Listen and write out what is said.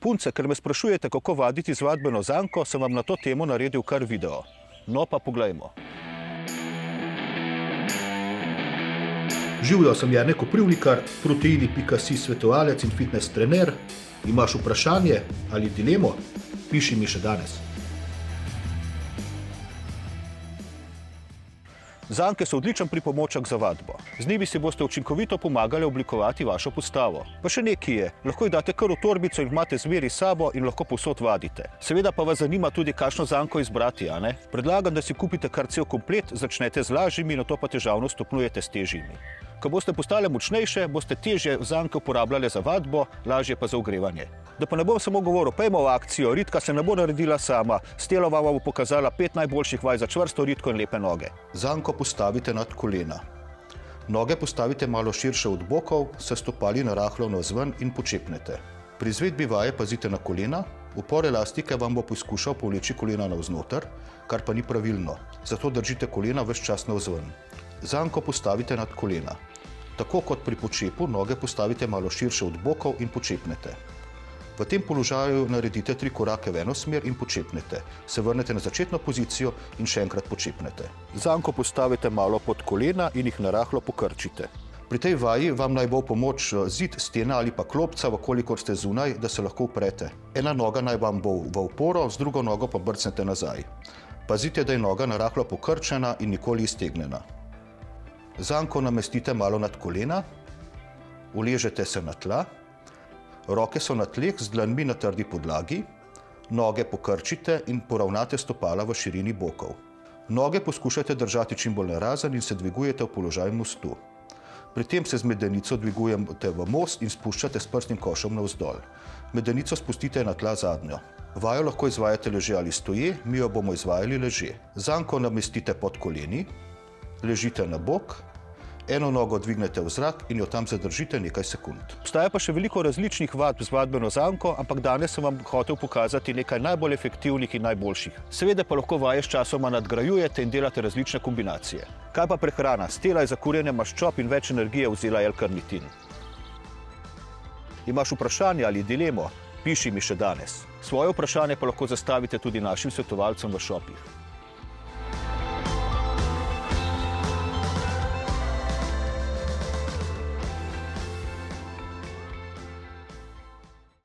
Punce, ker me sprašujete, kako vaditi z vadbeno zanko, sem vam na to temo naredil kar video. No pa poglejmo. Živjo, sem Jernej Koprivnikar, Proteini.si svetovalec in fitness trener. Imaš vprašanje ali dilemo? Piši mi še danes. Zanke so odličen pripomoček za vadbo. Z njimi si boste učinkovito pomagali oblikovati vašo postavo. Pa še nekaj je, lahko jih date kar v torbico in imate zmeri s sabo in lahko povsod vadite. Seveda pa vas zanima tudi, kakšno zanko izbrati, a ne? Predlagam, da si kupite kar cel komplet, začnete z lažjimi, nato pa težavno stopnjujete s težjimi. Ko boste postale močnejše, boste težje zanke uporabljale za vadbo, lažje pa za ogrevanje. Da pa ne bom samo govoril, pejmo v akcijo, Ritka se ne bo naredila sama, Stelova vam bo pokazala 5 najboljših vaj za čvrsto ritko in lepe noge. Zanko postavite nad kolena. Noge postavite malo širše od bokov, se stopali narahlo navzven in počepnete. Pri izvedbi vaje pazite na kolena, upor elastike vam bo poskušal povleči kolena navznoter, kar pa ni pravilno, zato držite kolena ves čas navzven. Zanko postavite nad kolena. Tako kot pri počepu, noge postavite malo širše od bokov in počepnete. V tem položaju naredite 3 korake v eno smer in počepnete. Se vrnete na začetno pozicijo in še enkrat počepnete. Zanko postavite malo pod kolena in jih narahlo pokrčite. Pri tej vaji vam naj bo v pomoč zid, stena ali pa klopca, vkolikor ste zunaj, da se lahko uprete. Ena noga naj vam bo v oporo, z drugo nogo pa brcnete nazaj. Pazite, da je noga narahlo pokrčena in nikoli iztegnjena. Zanko namestite malo nad kolena, uležete se na tla, roke so na tleh z dlanmi na trdi podlagi, noge pokrčite in poravnate stopala v širini bokov. Noge poskušajte držati čim bolj narazen in se dvigujete v položaj mostu. Pri tem se z medenico dvigujete v most in spuščate s prsnim košem navzdol. Medenico spustite na tla zadnjo. Vajo lahko izvajate leže ali stoje, mi jo bomo izvajali leže. Zanko namestite pod koleni, ležite na bok, eno nogo dvignete v zrak in jo tam zadržite nekaj sekund. Obstaja pa še veliko različnih vadb z vadbeno zanko, ampak danes sem vam hotel pokazati nekaj najbolj efektivnih in najboljših. Seveda pa lahko vaje sčasoma nadgrajujete in delate različne kombinacije. Kaj pa prehrana? Stela je za kurjenje maščob in več energije vzela L-karnitin. Imaš vprašanje ali dilemo? Piši mi še danes. Svoje vprašanje pa lahko zastavite tudi našim svetovalcem v šopih.